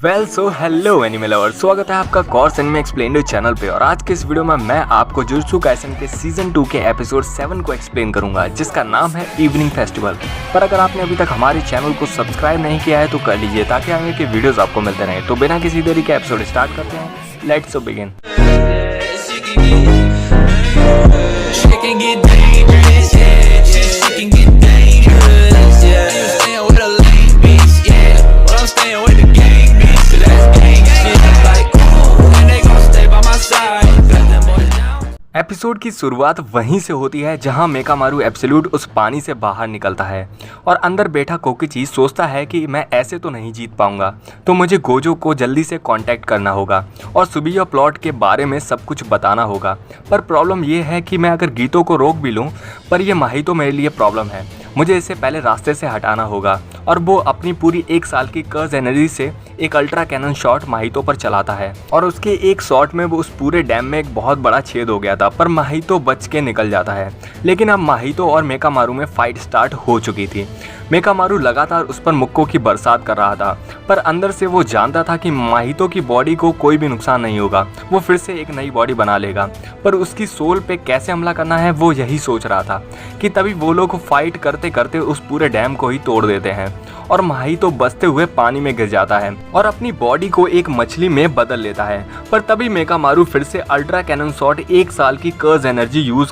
So hello anime lover, स्वागत है आपका कोर्स एनिमे एक्सप्लेन्ड चैनल पे। और आज के इस वीडियो में मैं आपको जुजुत्सु काइसेन के सीजन 2 के एपिसोड 7 को एक्सप्लेन करूंगा, जिसका नाम है इवनिंग फेस्टिवल। पर अगर आपने अभी तक हमारे चैनल को सब्सक्राइब नहीं किया है तो कर लीजिए, ताकि आगे के वीडियोस आपको मिलते रहें। तो बिना किसी देरी के एपिसोड स्टार्ट करते हैं। Let's begin. एपिसोड की शुरुआत वहीं से होती है जहां मेकामारू एब्सोल्यूट उस पानी से बाहर निकलता है और अंदर बैठा कोकिची सोचता है कि मैं ऐसे तो नहीं जीत पाऊंगा, तो मुझे गोजो को जल्दी से कांटेक्ट करना होगा और सुबिया प्लॉट के बारे में सब कुछ बताना होगा। पर प्रॉब्लम ये है कि मैं अगर गीतो को रोक भी लूँ, पर यह माहितो मेरे लिए प्रॉब्लम है। मुझे इसे पहले रास्ते से हटाना होगा। और वो अपनी पूरी 1 साल की कर्ज एनर्जी से एक अल्ट्रा कैनन शॉट माहितो पर चलाता है और उसके एक शॉट में वो उस पूरे डैम में एक बहुत बड़ा छेद हो गया था, पर माहितो बच के निकल जाता है। लेकिन अब माहितो और मेकामारू में फाइट स्टार्ट हो चुकी थी। मेकामारू लगातार उस पर मुक्कों की बरसात कर रहा था, पर अंदर से वो जानता था कि माहितो की बॉडी को कोई भी नुकसान नहीं होगा, वो फिर से एक नई बॉडी बना लेगा। पर उसकी सोल पे कैसे हमला करना है वो यही सोच रहा था कि तभी वो लोग फाइट करते करते उस पूरे डैम को ही तोड़ देते हैं और माहितो बचते हुए पानी में गिर जाता है और अपनी बॉडी को एक मछली में बदल लेता है। पर तभी मेकामारू फिर से अल्ट्रा कैनन शॉट 1 साल की कर्ज एनर्जी यूज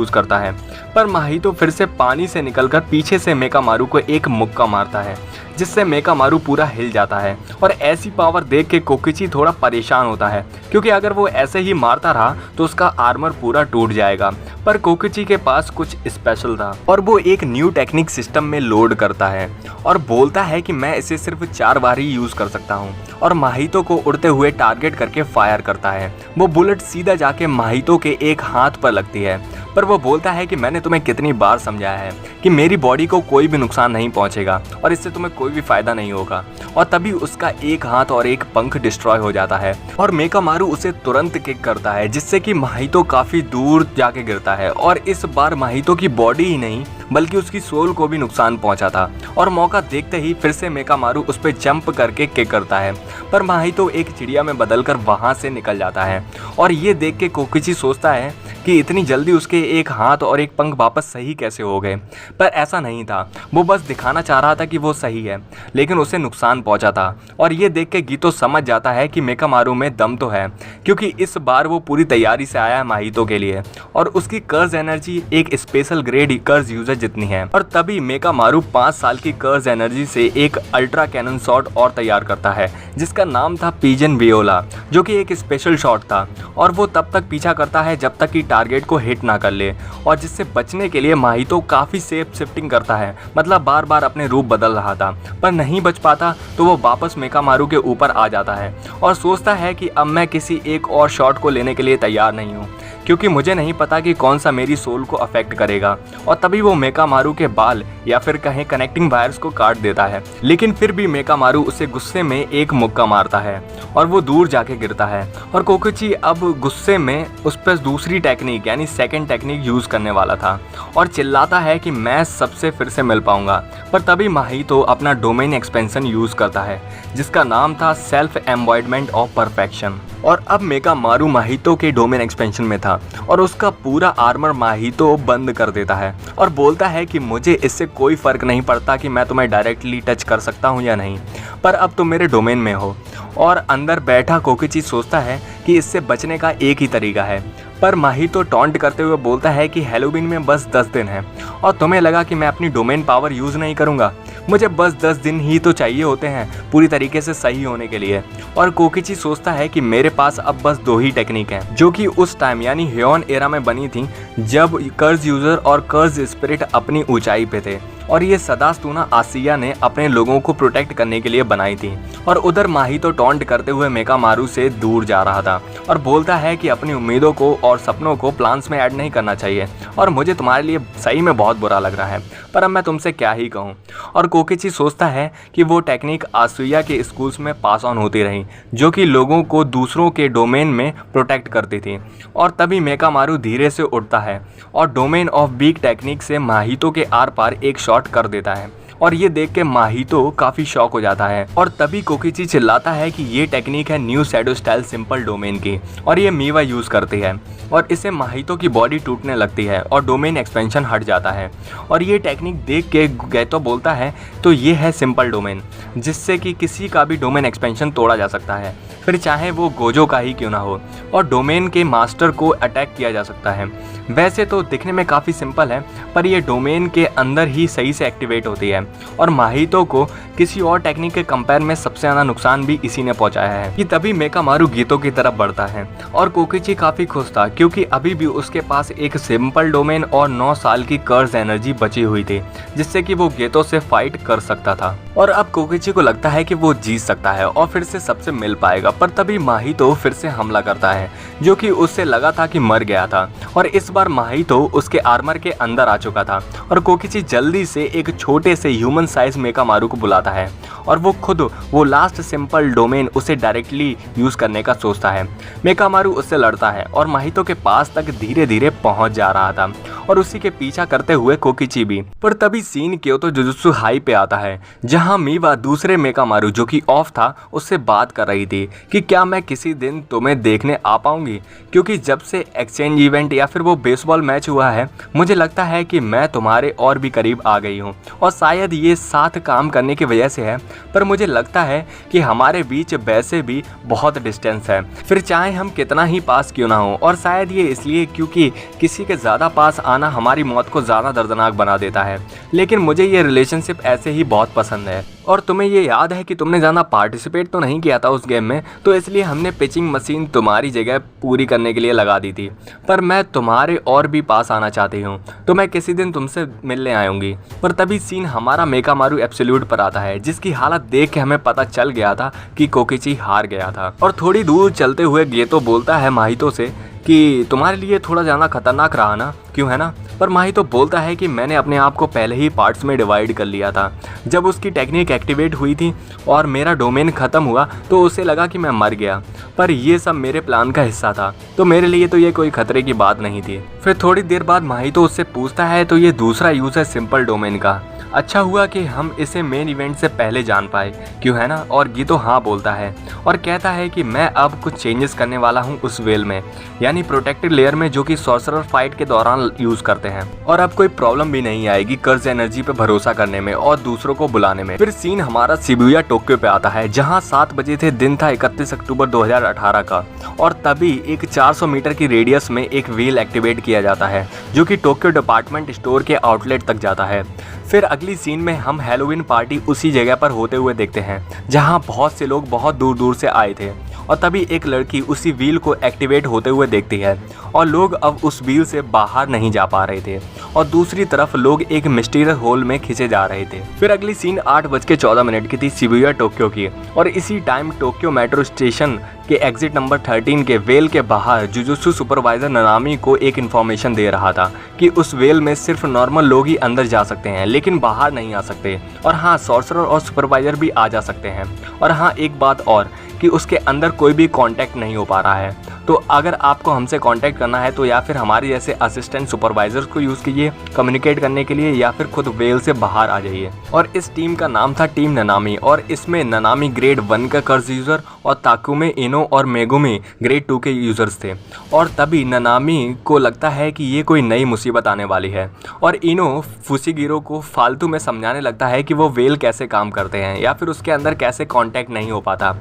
करता है, पर माहितो फिर से पानी से निकलकर पीछे से मेकामारू को एक मुक्का मारता है, जिससे मेकामारू पूरा हिल जाता है। और ऐसी पावर देख के कोकिची थोड़ा परेशान होता है, क्योंकि अगर वो ऐसे ही मारता रहा तो उसका आर्मर पूरा टूट जाएगा। पर कोकिची के पास कुछ स्पेशल था और वो एक न्यू टेक्निक सिस्टम में लोड करता है और बोलता है कि मैं इसे सिर्फ 4 बार ही यूज कर सकता हूँ, और माहितो को उड़ते हुए टारगेट करके फायर करता है। वो बुलेट सीधा जाके माहितो के एक हाथ पर लगती है, पर वो बोलता है कि मैंने तुम्हें कितनी बार समझाया है कि मेरी बॉडी को कोई भी नुकसान नहीं पहुंचेगा और इससे तुम्हें कोई भी फायदा नहीं होगा। और तभी उसका एक हाथ और एक पंख डिस्ट्रॉय हो जाता है और मेकामारू उसे तुरंत किक करता है, जिससे कि माहितो काफी दूर जाके गिरता है। और इस बार माहितो की बॉडी ही नहीं बल्कि उसकी सोल को भी नुकसान पहुंचा था, और मौका देखते ही फिर से मेकामारू उस पर जंप करके किक करता है, पर माहितो एक चिड़िया में बदलकर वहां से निकल जाता है। और ये देख के कोकिची सोचता है कि इतनी जल्दी उसके एक हाथ और एक पंख वापस सही कैसे हो गए, पर ऐसा नहीं था। वो बस दिखाना चाह रहा था कि वो सही है, लेकिन उसे नुकसान पहुंचा था। और ये देख के गीतो समझ जाता है कि मेकामारू में दम तो है, क्योंकि इस बार वो पूरी तैयारी से आया है माहितो के लिए, और उसकी कर्ज एनर्जी एक स्पेशल ग्रेड कर्ज यूजर जितनी है। और तभी मेकामारू 5 साल की कर्ज एनर्जी से एक अल्ट्रा कैनन शॉट और तैयार करता है, जिसका नाम था पिजन वियोला, जो कि एक स्पेशल शॉट था। और वो तब तक पीछा करता है जब तक कि टारगेट को हिट ना कर ले, और जिससे बचने के लिए माहितो काफी सेफ शिफ्टिंग करता है, मतलब बार बार अपने रूप बदल रहा था। पर नहीं बच पाता तो वो वापस मेकामारू के ऊपर आ जाता है और सोचता है कि अब मैं किसी एक और शॉट को लेने के लिए तैयार नहीं हूँ, क्योंकि मुझे नहीं पता कि कौन सा मेरी सोल को अफेक्ट करेगा। और तभी वो मेकामारू के बाल या फिर कहीं कनेक्टिंग वायर्स को काट देता है, लेकिन फिर भी मेकामारू उसे गुस्से में एक मुक्का मारता है और वो दूर जाके गिरता है। और कोकिची अब गुस्से में उस पर दूसरी टेक्निक यानी सेकंड टेक्निक यूज करने वाला था और चिल्लाता है कि मैं सबसे फिर से मिल पाऊंगा। पर तभी माहितो अपना डोमेन एक्सपेंशन यूज करता है, जिसका नाम था सेल्फ एम्बॉयडमेंट ऑफ परफेक्शन। और अब मेकामारू माहितो के डोमेन एक्सपेंशन में था और उसका पूरा आर्मर माहितो बंद कर देता है और बोलता है कि मुझे इससे कोई फर्क नहीं पड़ता कि मैं तुम्हें डायरेक्टली टच कर सकता हूँ या नहीं, पर अब तुम मेरे डोमेन में हो। और अंदर बैठा कोकिची सोचता है कि इससे बचने का एक ही तरीका है, पर माहितो टॉन्ट करते हुए बोलता है कि हैलोवीन में बस 10 दिन है और तुम्हें लगा कि मैं अपनी डोमेन पावर यूज नहीं करूंगा, मुझे बस 10 दिन ही तो चाहिए होते हैं पूरी तरीके से सही होने के लिए। और कोकिची सोचता है कि मेरे पास अब बस 2 ही टेक्निक हैं, जो कि उस टाइम यानी ह्योन एरा में बनी थी, जब कर्ज यूजर और कर्ज स्पिरिट अपनी ऊंचाई पे थे, और ये सदास्तूना आसिया ने अपने लोगों को प्रोटेक्ट करने के लिए बनाई थी। और उधर माहितो टॉन्ट करते हुए मेकामारू से दूर जा रहा था और बोलता है कि अपनी उम्मीदों को और सपनों को प्लान्स में ऐड नहीं करना चाहिए, और मुझे तुम्हारे लिए सही में बहुत बुरा लग रहा है, पर अब मैं तुमसे क्या ही कहूँ। और कोकिची सोचता है कि वो टेक्निक आसुया के स्कूल्स में पास ऑन होती रही, जो कि लोगों को दूसरों के डोमेन में प्रोटेक्ट करती थी। और तभी मेकामारू धीरे से उठता है और डोमेन ऑफ बीक टेक्निक से माहितो के आर पार एक शॉट कर देता है और ये देख के माहितो काफी शॉक हो जाता है और तभी कोकिची चिल्लाता है कि ये टेक्निक है new shadow style simple domain की और ये मीवा यूज करती है और इससे माहितो की बॉडी टूटने लगती है और डोमेन एक्सपेंशन हट जाता है। और ये टेक्निक देख के गैतो बोलता है तो ये है सिंपल डोमेन, जिससे कि किसी का भी डोमेन एक्सपेंशन तोड़ा जा सकता है, फिर चाहे वो गोजो का ही क्यों ना हो, और डोमेन के मास्टर को अटैक किया जा सकता है। वैसे तो दिखने में काफ़ी सिंपल है, पर ये डोमेन के अंदर ही सही से एक्टिवेट होती है और माहितो को किसी और टेक्निक के कंपेयर में सबसे ज़्यादा नुकसान भी इसी ने पहुंचाया है। कि तभी मेकामारू गीतो की तरफ बढ़ता है और कोकिची काफ़ी खुश था क्योंकि अभी भी उसके पास एक सिंपल डोमेन और 9 साल की कर्ज एनर्जी बची हुई थी, जिससे कि वो गेतो से फाइट कर सकता था। और अब कोकिची को लगता है कि वो जीत सकता है और फिर से सबसे मिल पाएगा, पर तभी माहितो फिर से हमला करता है जो कि उससे लगा था कि मर गया था। और इस बार माहितो उसके आर्मर के अंदर आ चुका था और कोकिची जल्दी से एक छोटे से ह्यूमन साइज मेकामारू को बुलाता है और वो लास्ट सिंपल डोमेन उसे डायरेक्टली यूज करने का सोचता है। मेकामारू उससे लड़ता है और माहितो के पास तक धीरे धीरे पहुंच जा रहा था और उसी के पीछा करते हुए कोकिची भी। पर तभी सीन क्योतो जुजुत्सु हाई पे आता है जहां मीवा दूसरे मेकामारू जो कि ऑफ था उससे बात कर रही थी कि क्या मैं किसी दिन तुम्हें देखने आ पाऊंगी, क्योंकि जब से एक्सचेंज इवेंट या फिर वो बेसबॉल मैच हुआ है मुझे लगता है कि मैं तुम्हारे और भी करीब आ गई हूँ और शायद ये साथ काम करने की वजह से है, पर मुझे लगता है कि हमारे बीच वैसे भी बहुत डिस्टेंस है, फिर चाहे हम कितना ही पास क्यों ना हो। और शायद ये इसलिए क्योंकि किसी के ज़्यादा पास आना हमारी मौत को ज़्यादा दर्दनाक बना देता है, लेकिन मुझे ये रिलेशनशिप ऐसे ही बहुत पसंद है। और तुम्हें ये याद है कि तुमने ज़्यादा पार्टिसिपेट तो नहीं किया था उस गेम में, तो इसलिए हमने पिचिंग मशीन तुम्हारी जगह पूरी करने के लिए लगा दी थी, पर मैं तुम्हारे और भी पास आना चाहती हूँ, तो मैं किसी दिन तुमसे मिलने आऊँगी। पर तभी सीन हमारा मेकामारू एब्सोल्यूट पर आता है जिसकी हालत देख के हमें पता चल गया था कि कोकिची हार गया था। और थोड़ी दूर चलते हुए गेतो बोलता है माहितो से कि तुम्हारे लिए थोड़ा ज़्यादा खतरनाक रहा ना, क्यों है ना। पर माहितो बोलता है कि मैंने अपने आप को पहले ही पार्ट्स में डिवाइड कर लिया था। जब उसकी टेक्निक एक्टिवेट हुई थी और मेरा डोमेन ख़त्म हुआ तो उसे लगा कि मैं मर गया, पर ये सब मेरे प्लान का हिस्सा था, तो मेरे लिए तो ये कोई खतरे की बात नहीं थी। फिर थोड़ी देर बाद माहितो उससे पूछता है तो ये दूसरा यूज़ है सिंपल डोमेन का, अच्छा हुआ कि हम इसे मेन इवेंट से पहले जान पाए, क्यों है ना। और गीतो हाँ बोलता है और कहता है कि मैं अब कुछ चेंजेस करने वाला हूँ उस वेल में, यानी प्रोटेक्टेड लेयर में, जो कि सॉर्सरर फाइट के दौरान यूज़ करते हैं, और अब कोई प्रॉब्लम भी नहीं आएगी कर्ज एनर्जी पे भरोसा करने में और दूसरों को बुलाने में। फिर सीन हमारा शिबुया टोक्यो पे आता है जहाँ 7 बजे थे, दिन था 31 अक्टूबर 2018 का, और तभी एक 400 मीटर की रेडियस में एक व्हील एक्टिवेट किया जाता है जो कि टोक्यो डिपार्टमेंट स्टोर के आउटलेट तक जाता है। फिर अगली सीन में हम हैलोवीन पार्टी उसी जगह पर होते हुए देखते हैं जहां बहुत से लोग बहुत दूर दूर से आए थे, और तभी एक लड़की उसी व्हील को एक्टिवेट होते हुए देखती है और लोग अब उस व्हील से बाहर नहीं जा पा रहे थे और दूसरी तरफ लोग एक मिस्टीरियस होल में खींचे जा रहे थे। फिर अगली सीन 8:14 की थी शिबुया टोक्यो की, और इसी टाइम टोक्यो मेट्रो स्टेशन के एग्जिट नंबर 13 के वेल के बाहर जुजुत्सु सुपरवाइजर ननामी को एक इन्फॉर्मेशन दे रहा था कि उस वेल में सिर्फ नॉर्मल लोग ही अंदर जा सकते हैं लेकिन बाहर नहीं आ सकते, और हाँ सॉर्सरर और सुपरवाइजर भी आ जा सकते हैं, और हाँ एक बात और कि उसके अंदर कोई भी कांटेक्ट नहीं हो पा रहा है। तो अगर आपको हमसे कांटेक्ट करना है तो या फिर हमारे जैसे असिस्टेंट सुपरवाइजर्स को यूज़ कीजिए कम्युनिकेट करने के लिए, या फिर खुद वेल से बाहर आ जाइए। और इस टीम का नाम था टीम ननामी, और इसमें ननामी ग्रेड 1 का कर्ज यूज़र और ताकुमे इनो और मेगुमी ग्रेड 2 के यूज़र्स थे। और तभी ननामी को लगता है कि ये कोई नई मुसीबत आने वाली है, और इनो फुशिगिरो को फालतू में समझाने लगता है कि वो वेल कैसे काम करते हैं या फिर उसके अंदर कैसे कांटेक्ट नहीं हो पाता।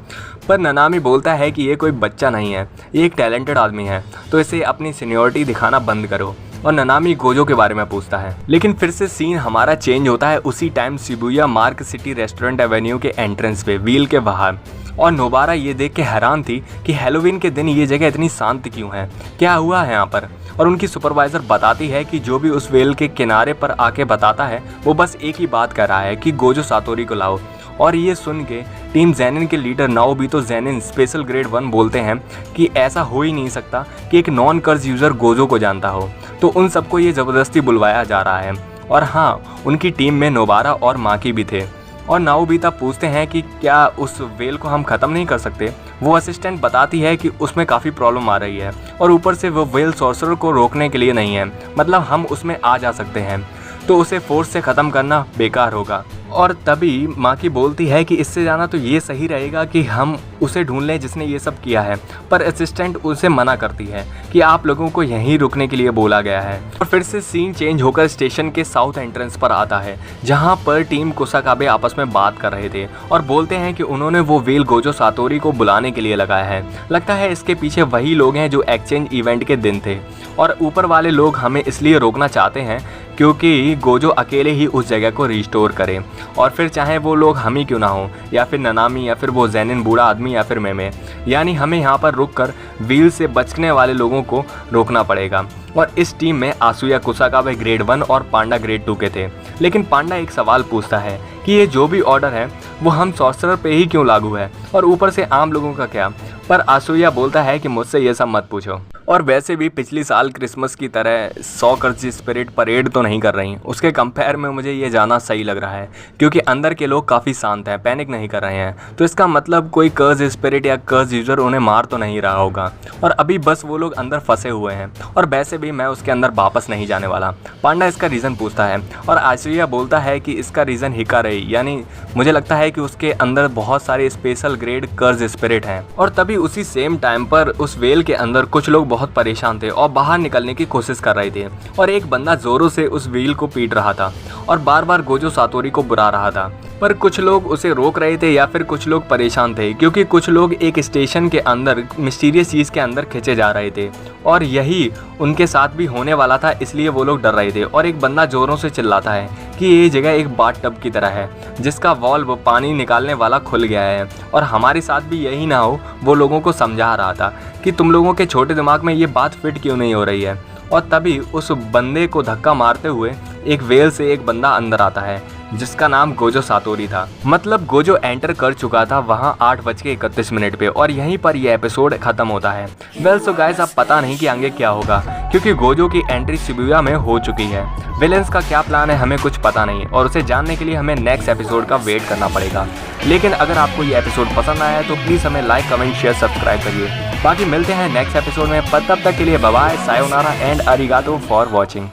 पर ननामी बोलता है कि ये कोई बच्चा नहीं है, ये एक टैलेंटेड आदमी है, तो इसे अपनी सीनियरिटी दिखाना बंद करो। और ननामी गोजो के बारे में पूछता है। लेकिन फिर से सीन हमारा चेंज होता है उसी time Shibuya mark city restaurant Avenue के एंट्रेंस पे व्हील के बाहर, और नोबारा ये देख के हैरान थी कि हैलोवीन के दिन ये जगह इतनी शांत क्यों है, क्या हुआ है यहाँ पर। और उनकी सुपरवाइजर बताती है कि जो भी उस वेल के किनारे पर आके बताता है वो बस एक ही बात कर रहा है कि गोजो सातोरी को लाओ। और ये सुन के टीम ज़ेनिन के लीडर नाओबितो ज़ेनिन स्पेशल ग्रेड 1 बोलते हैं कि ऐसा हो ही नहीं सकता कि एक नॉन कर्ज यूज़र गोजो को जानता हो, तो उन सबको ये ज़बरदस्ती बुलवाया जा रहा है। और हाँ उनकी टीम में नोबारा और माकी भी थे। और नाओबिता पूछते हैं कि क्या उस वेल को हम ख़त्म नहीं कर सकते। वो असिस्टेंट बताती है कि उसमें काफ़ी प्रॉब्लम आ रही है, और ऊपर से वो वेल सॉर्सरर को रोकने के लिए नहीं है, मतलब हम उसमें आ जा सकते हैं। तो उसे फोर्स से ख़त्म करना बेकार होगा। और तभी माकी बोलती है कि इससे जाना तो ये सही रहेगा कि हम उसे ढूंढ लें जिसने ये सब किया है, पर असिस्टेंट उसे मना करती है कि आप लोगों को यहीं रुकने के लिए बोला गया है। और फिर से सीन चेंज होकर स्टेशन के साउथ एंट्रेंस पर आता है, जहां पर टीम कुसाकाबे आपस में बात कर रहे थे और बोलते हैं कि उन्होंने वो व्हेल गोजो सातोरी को बुलाने के लिए लगाया है। लगता है इसके पीछे वही लोग हैं जो एक्सचेंज इवेंट के दिन थे, और ऊपर वाले लोग हमें इसलिए रोकना चाहते हैं क्योंकि गोजो अकेले ही उस जगह को रिस्टोर करे, और फिर चाहे वो लोग हम ही क्यों ना हो, या फिर ननामी, या फिर वो जैनिन बूढ़ा आदमी, या फिर मैं, यानी हमें यहाँ पर रुककर व्हील से बचने वाले लोगों को रोकना पड़ेगा। और इस टीम में आसुया कुसाकाबे ग्रेड 1 और पांडा ग्रेड 2 के थे। लेकिन पांडा एक सवाल पूछता है कि ये जो भी ऑर्डर है वो हम सॉर्सरर पे ही क्यों लागू है, और ऊपर से आम लोगों का क्या। पर आसुया बोलता है कि मुझसे ये सब मत पूछो, और वैसे भी पिछली साल क्रिसमस की तरह 100 कर्ज स्पिरिट परेड तो नहीं कर रही। उसके कंपेयर में मुझे ये जाना सही लग रहा है, क्योंकि अंदर के लोग काफ़ी शांत हैं, पैनिक नहीं कर रहे हैं। तो इसका मतलब कोई कर्ज स्पिरिट या कर्ज यूजर उन्हें मार तो नहीं रहा होगा, और अभी बस वो लोग अंदर फंसे हुए हैं। और वैसे भी मैं उसके अंदर वापस नहीं जाने वाला। पांडा इसका रीज़न पूछता है, और आसुया बोलता है कि इसका रीज़न हिकारे, यानी मुझे लगता है कि उसके अंदर बहुत सारे स्पेशल ग्रेड कर्ज स्पिरिट हैं। और तभी उसी सेम टाइम पर उस वेल के अंदर कुछ लोग बहुत परेशान थे और बाहर निकलने की कोशिश कर रहे थे, और एक बंदा जोरों से उस व्हील को पीट रहा था और बार बार गोजो सातोरी को बुला रहा था। पर कुछ लोग उसे रोक रहे थे, या फिर कुछ लोग परेशान थे क्योंकि कुछ लोग एक स्टेशन के अंदर मिस्टीरियस चीज़ के अंदर खींचे जा रहे थे, और यही उनके साथ भी होने वाला था, इसलिए वो लोग डर रहे थे। और एक बंदा जोरों से चिल्लाता है कि ये जगह एक बाथ टब की तरह है जिसका वॉल्व पानी निकालने वाला खुल गया है, और हमारे साथ भी यही ना हो। वो लोगों को समझा रहा था कि तुम लोगों के छोटे दिमाग में ये बात फिट क्यों नहीं हो रही है। और तभी उस बंदे को धक्का मारते हुए एक वेल से एक बंदा अंदर आता है जिसका नाम गोजो सातोरी था। मतलब गोजो एंटर कर चुका था वहाँ 8:31 पे, और यहीं पर यह एपिसोड खत्म होता है। वेल सो गाइस, अब पता नहीं कि आगे क्या होगा, क्योंकि गोजो की एंट्री शिबुया में हो चुकी है। विलेंस का क्या प्लान है हमें कुछ पता नहीं, और उसे जानने के लिए हमें नेक्स्ट एपिसोड का वेट करना पड़ेगा। लेकिन अगर आपको ये एपिसोड पसंद आया है तो प्लीज़ हमें लाइक, कमेंट, शेयर, सब्सक्राइब करिए। बाकी मिलते हैं नेक्स्ट एपिसोड में, पर तब तक के लिए बाय बाय, सायोनारा एंड अरिगातो फॉर वॉचिंग।